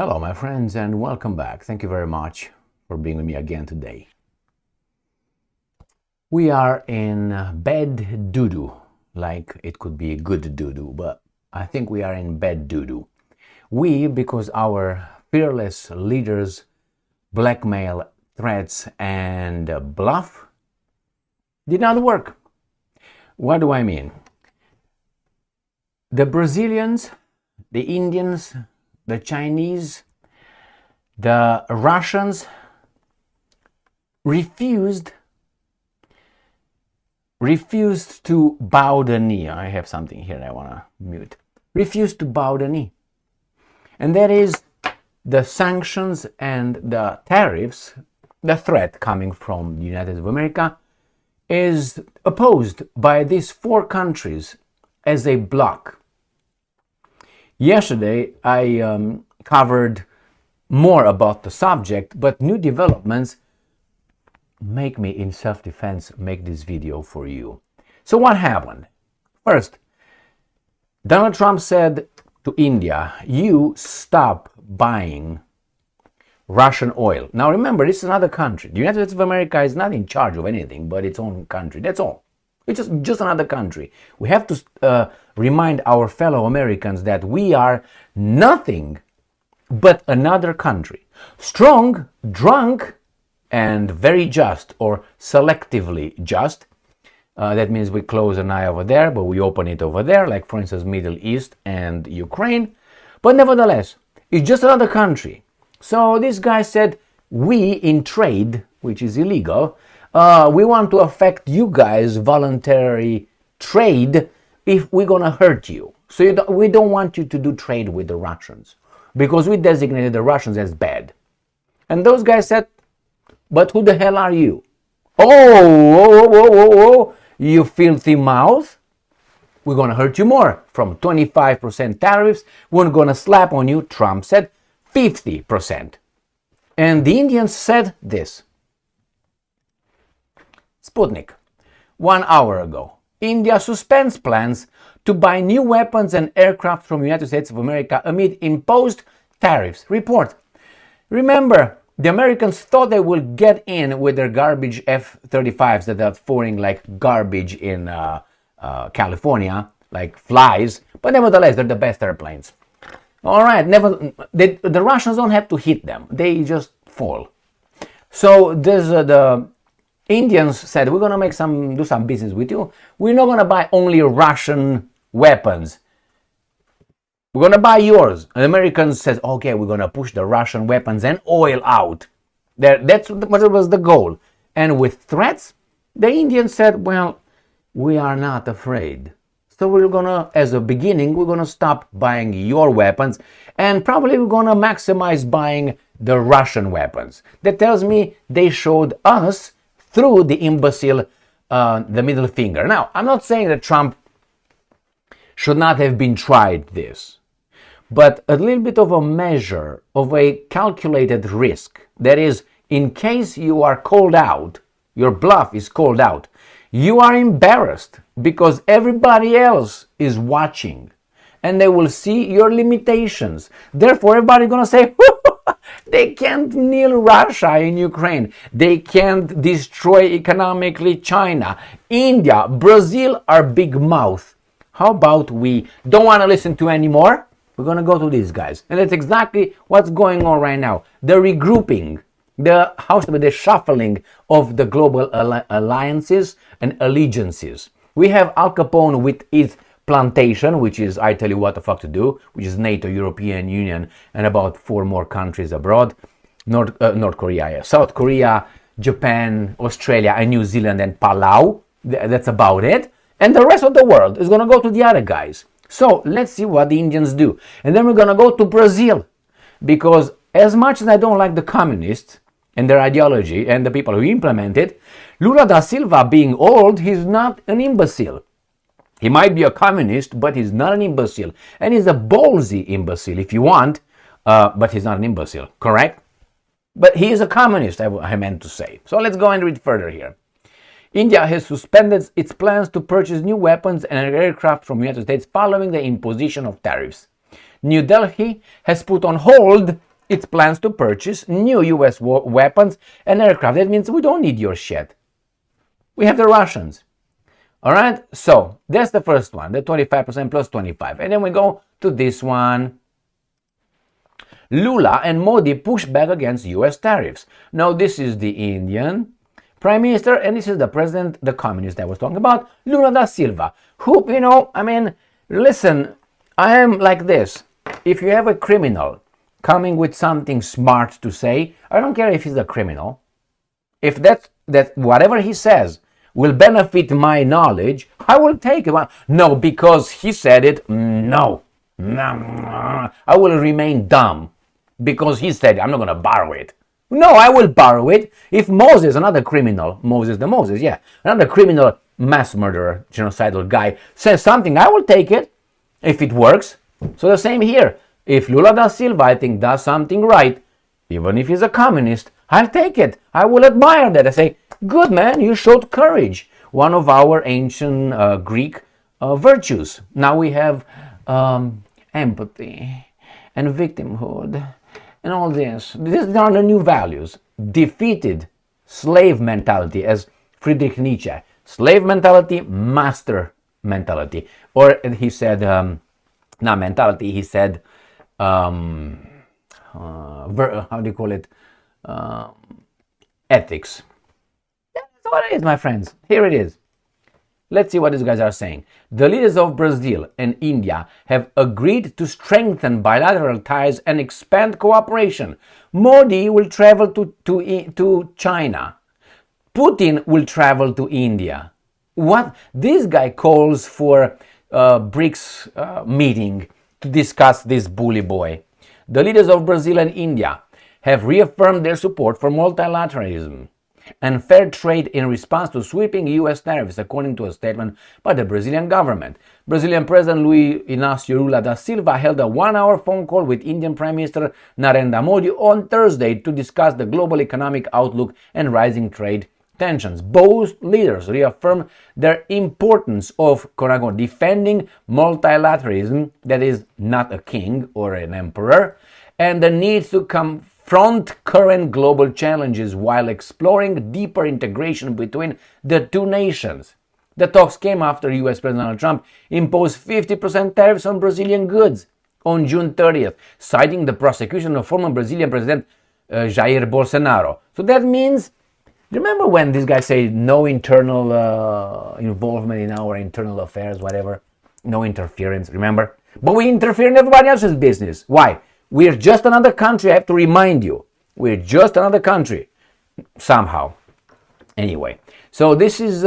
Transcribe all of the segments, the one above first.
Hello, my friends, and welcome back. Thank you very much for being with me again today. We are in bad doo-doo, like it could be good doo-doo, but I think we are in bad doo-doo. Because our fearless leaders' blackmail, threats, and bluff did not work. What do I mean? The Brazilians, the Indians, the Chinese, the Russians refused to bow the knee. I have something here I want to mute. Refused to bow the knee. And that is the sanctions and the tariffs, the threat coming from the United States of America, is opposed by these four countries as a bloc. Yesterday, I covered more about the subject, but new developments make me, in self-defense, make this video for you. So what happened? First, Donald Trump said to India, you stop buying Russian oil. Now remember, this is another country. The United States of America is not in charge of anything but its own country. That's all. It's just another country. We have to remind our fellow Americans that we are nothing but another country. Strong, drunk, and very just, or selectively just. That means we close an eye over there, but we open it over there, like for instance Middle East and Ukraine. But nevertheless, it's just another country. So this guy said, we in trade, which is illegal, we want to affect you guys' voluntary trade if we're gonna hurt you. So we don't want you to do trade with the Russians because we designated the Russians as bad. And those guys said, but who the hell are you? Oh, you filthy mouth. We're gonna hurt you more. From 25% tariffs, we're gonna slap on you, Trump said, 50%. And the Indians said this. Sputnik, 1 hour ago, India suspends plans to buy new weapons and aircraft from the United States of America amid imposed tariffs. Report. Remember, the Americans thought they would get in with their garbage F-35s that are falling like garbage in California, like flies, but nevertheless, they're the best airplanes. All right, the Russians don't have to hit them, they just fall. So the Indians said, we're going to do some business with you. We're not going to buy only Russian weapons. We're going to buy yours. And the Americans said, okay, we're going to push the Russian weapons and oil out. That's what was the goal. And with threats, the Indians said, well, we are not afraid. So we're going to, as a beginning, we're going to stop buying your weapons. And probably we're going to maximize buying the Russian weapons. That tells me they showed us through the imbecile, the middle finger. Now, I'm not saying that Trump should not have been tried this, but a little bit of a measure of a calculated risk. That is, in case you are called out, your bluff is called out, you are embarrassed because everybody else is watching and they will see your limitations. Therefore, everybody's going to say, they can't kneel Russia in Ukraine. They can't destroy economically China. India, Brazil are big mouth. How about we don't want to listen to anymore? We're going to go to these guys. And that's exactly what's going on right now. The regrouping, the shuffling of the global alliances and allegiances. We have Al Capone with his plantation, which is I tell you what the fuck to do, which is NATO, European Union, and about 4 more countries abroad. North Korea, South Korea, Japan, Australia, and New Zealand, and Palau. That's about it. And the rest of the world is going to go to the other guys. So let's see what the Indians do. And then we're going to go to Brazil. Because as much as I don't like the communists and their ideology and the people who implement it, Lula da Silva, being old, he's not an imbecile. He might be a communist, but he's not an imbecile. And he's a ballsy imbecile, if you want, but he's not an imbecile, correct? But he is a communist, I meant to say. So let's go and read further here. India has suspended its plans to purchase new weapons and aircraft from the United States following the imposition of tariffs. New Delhi has put on hold its plans to purchase new US weapons and aircraft. That means we don't need your shit. We have the Russians. All right, so that's the first one, the 25% plus 25. And then we go to this one. Lula and Modi push back against US tariffs. Now, this is the Indian Prime Minister, and this is the president, the communist I was talking about, Lula da Silva, who, listen, I am like this. If you have a criminal coming with something smart to say, I don't care if he's a criminal. If that whatever he says will benefit my knowledge, I will take it. No, because he said it, no. I will remain dumb because he said it. I'm not going to borrow it. No, I will borrow it. If Moses, another criminal, another criminal mass murderer, genocidal guy, says something, I will take it if it works. So the same here. If Lula da Silva, I think, does something right, even if he's a communist, I'll take it. I will admire that. I say, good man, you showed courage. One of our ancient Greek virtues. Now we have empathy and victimhood and all this. These are the new values. Defeated slave mentality, as Friedrich Nietzsche. Slave mentality, master mentality. Or he said, not mentality, he said, how do you call it? Ethics. That's what it is, my friends. Here it is. Let's see what these guys are saying. The leaders of Brazil and India have agreed to strengthen bilateral ties and expand cooperation. Modi will travel to China. Putin will travel to India. What? This guy calls for BRICS meeting to discuss this bully boy. The leaders of Brazil and India have reaffirmed their support for multilateralism and fair trade in response to sweeping US tariffs, according to a statement by the Brazilian government. Brazilian President Luis Inácio Lula da Silva held a one-hour phone call with Indian Prime Minister Narendra Modi on Thursday to discuss the global economic outlook and rising trade tensions. Both leaders reaffirmed their importance of, quote-unquote, defending multilateralism, that is, not a king or an emperor, and the need to confront current global challenges while exploring deeper integration between the two nations. The talks came after US President Donald Trump imposed 50% tariffs on Brazilian goods on June 30th, citing the prosecution of former Brazilian President Jair Bolsonaro. So that means, remember when this guy said no internal involvement in our internal affairs, whatever, no interference, remember? But we interfere in everybody else's business. Why? We're just another country, I have to remind you. We're just another country, somehow. Anyway, so this is,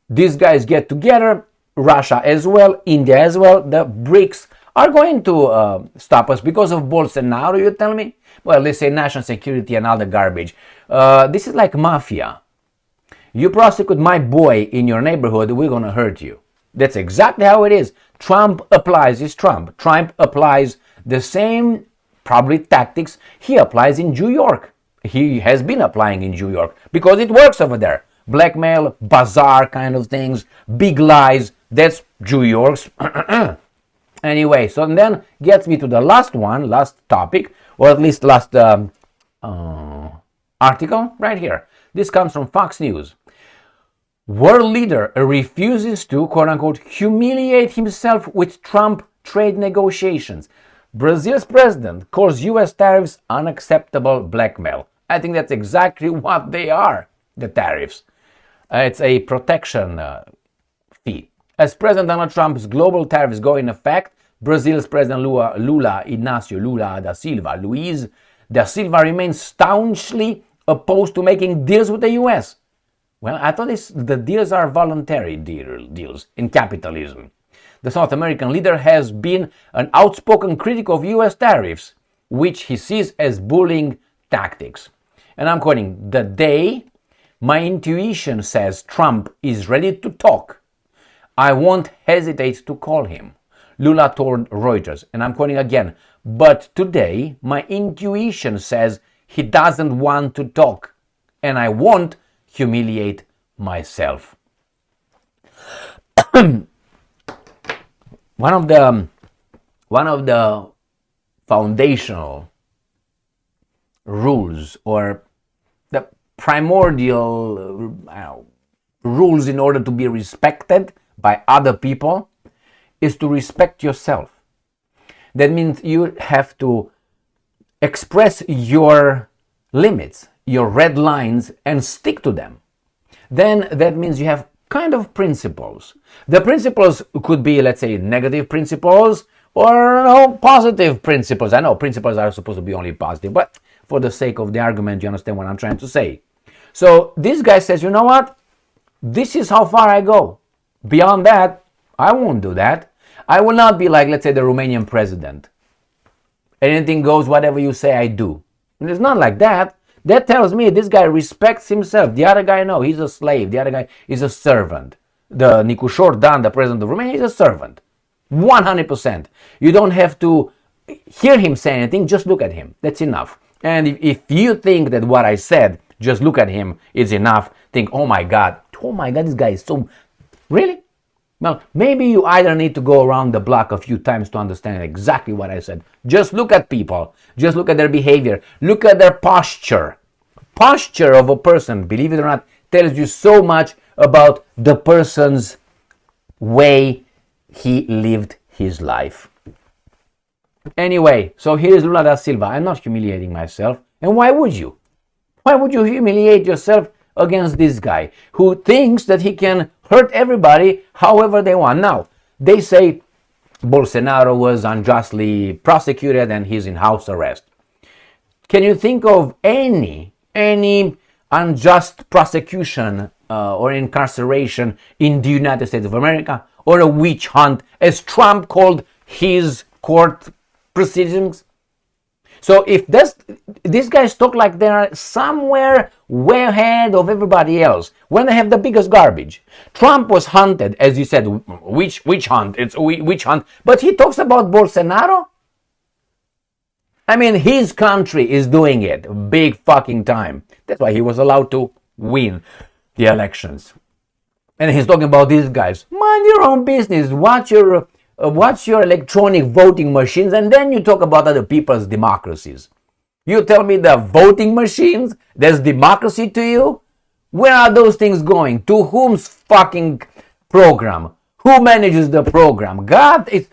these guys get together, Russia as well, India as well, the BRICS are going to stop us because of Bolsonaro, you tell me? Well, they say national security and all the garbage. This is like mafia. You prosecute my boy in your neighborhood, we're going to hurt you. That's exactly how it is. Trump applies the same, probably, tactics he applies in New York. He has been applying in New York because it works over there. Blackmail, bazaar kind of things, big lies, that's New York's. Anyway, so then gets me to the last topic, or at least last article right here. This comes from Fox News. World leader refuses to, quote-unquote, humiliate himself with Trump trade negotiations. Brazil's president calls US tariffs unacceptable blackmail. I think that's exactly what they are, the tariffs. It's a protection fee. As President Donald Trump's global tariffs go in effect, Brazil's President Lula Inácio Lula da Silva, Luiz da Silva, remains staunchly opposed to making deals with the US. Well, I thought the deals are voluntary deals in capitalism. The South American leader has been an outspoken critic of US tariffs, which he sees as bullying tactics. And I'm quoting, "The day my intuition says Trump is ready to talk, I won't hesitate to call him," Lula told Reuters. And I'm quoting again, "But today my intuition says he doesn't want to talk, and I won't humiliate myself." One of the foundational rules or the primordial rules in order to be respected by other people is to respect yourself. That means you have to express your limits, your red lines, and stick to them. Then that means you have kind of principles. The principles could be, let's say, negative principles or positive principles. I know principles are supposed to be only positive, but for the sake of the argument, you understand what I'm trying to say. So this guy says, you know what? This is how far I go. Beyond that, I won't do that. I will not be like, let's say, the Romanian president. Anything goes, whatever you say, I do. And it's not like that. That tells me this guy respects himself. The other guy, no, he's a slave. The other guy is a servant. The Nicușor Dan, the president of Romania, is a servant. 100%. You don't have to hear him say anything, just look at him. That's enough. And if you think that what I said, just look at him, is enough, think, oh my God, this guy is so... Really? Well, maybe you either need to go around the block a few times to understand exactly what I said. Just look at people. Just look at their behavior. Look at their posture. Posture of a person, believe it or not, tells you so much about the person's way he lived his life. Anyway, so here is Lula da Silva. I'm not humiliating myself. And why would you? Why would you humiliate yourself against this guy who thinks that he can hurt everybody however they want? Now, they say Bolsonaro was unjustly prosecuted and he's in house arrest. Can you think of any unjust prosecution or incarceration in the United States of America, or a witch hunt, as Trump called his court proceedings? So if these guys talk like they are somewhere way ahead of everybody else, when they have the biggest garbage. Trump was hunted, as you said, witch hunt, it's a witch hunt, but he talks about Bolsonaro? I mean, his country is doing it big fucking time. That's why he was allowed to win the elections. And he's talking about these guys. Mind your own business. Watch your electronic voting machines, and then you talk about other people's democracies. You tell me the voting machines, there's democracy to you? Where are those things going? To whom's fucking program? Who manages the program? God, it's...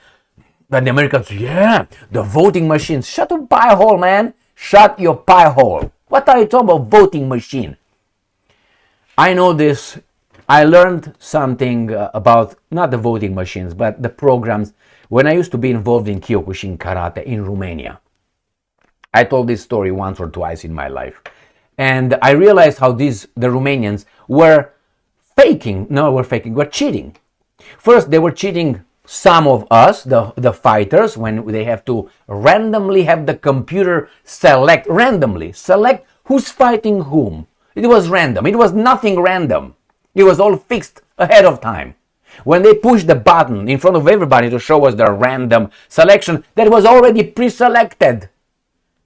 But the Americans, yeah, the voting machines. Shut your pie hole, man. Shut your pie hole. What are you talking about voting machine? I know this. I learned something about, not the voting machines, but the programs when I used to be involved in Kyokushin karate in Romania. I told this story once or twice in my life. And I realized how the Romanians were cheating. First, they were cheating some of us, the fighters, when they have to randomly have the computer select who's fighting whom. It was random. It was nothing random. It was all fixed ahead of time. When they pushed the button in front of everybody to show us the random selection, that was already pre-selected.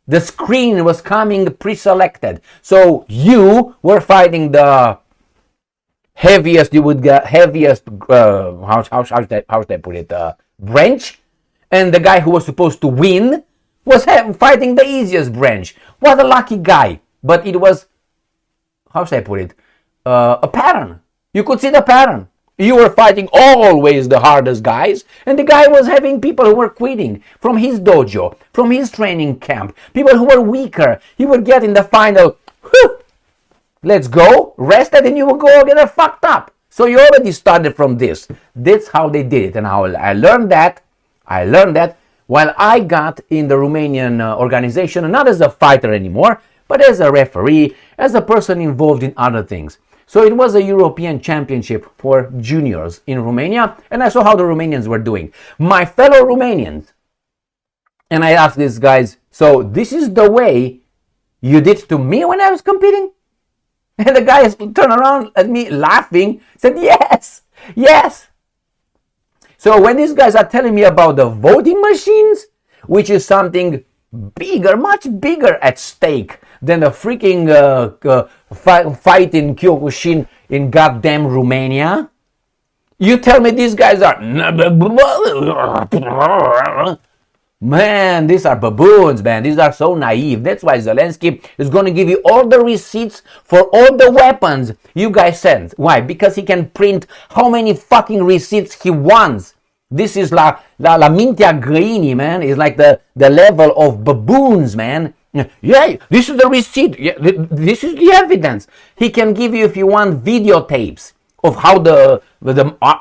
The screen was coming pre-selected. So you were fighting the heaviest, how should I put it, branch, and the guy who was supposed to win was fighting the easiest branch. What a lucky guy. But it was, how should I put it, a pattern. You could see the pattern. You were fighting always the hardest guys, and the guy was having people who were quitting from his dojo, from his training camp, people who were weaker. He would get in the final, let's go, rested, and you will go again fucked up. So you already started from this. That's how they did it. And how I learned that while I got in the Romanian organization, not as a fighter anymore, but as a referee, as a person involved in other things. So it was a European championship for juniors in Romania, and I saw how the Romanians were doing. My fellow Romanians, and I asked these guys, so this is the way you did to me when I was competing? And the guys turned around at me laughing, said, yes. So when these guys are telling me about the voting machines, which is something bigger, much bigger at stake than the freaking fight in Kyokushin in goddamn Romania, you tell me these guys are Man, these are baboons, man. These are so naive. That's why Zelensky is going to give you all the receipts for all the weapons you guys send. Why? Because he can print how many fucking receipts he wants. This is la mintia grini, man. It's like the level of baboons, man. Yeah, this is the receipt. Yeah, this is the evidence. He can give you, if you want, videotapes of how the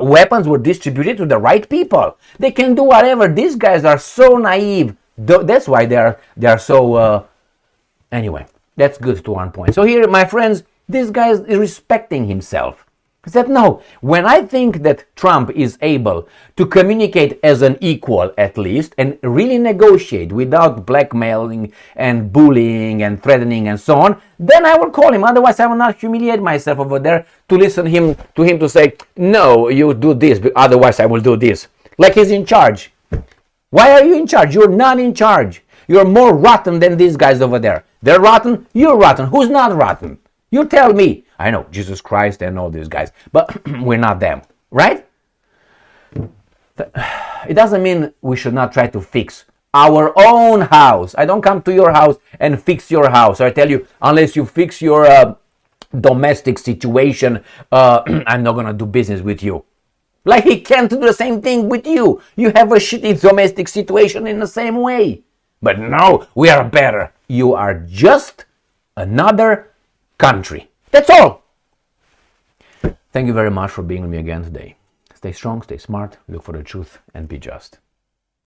weapons were distributed to the right people. They can do whatever. These guys are so naive. That's why they are so. Anyway, that's good to one point. So here, my friends, this guy is respecting himself. He said, no, when I think that Trump is able to communicate as an equal at least and really negotiate without blackmailing and bullying and threatening and so on, then I will call him. Otherwise, I will not humiliate myself over there to listen to him to say, no, you do this, but otherwise I will do this. Like he's in charge. Why are you in charge? You're not in charge. You're more rotten than these guys over there. They're rotten, you're rotten. Who's not rotten? You tell me. I know, Jesus Christ and all these guys, but we're not them, right? It doesn't mean we should not try to fix our own house. I don't come to your house and fix your house. I tell you, unless you fix your domestic situation, I'm not going to do business with you. Like he can't do the same thing with you. You have a shitty domestic situation in the same way. But no, we are better. You are just another country. That's all. Thank you very much for being with me again today. Stay strong, stay smart, look for the truth, and be just.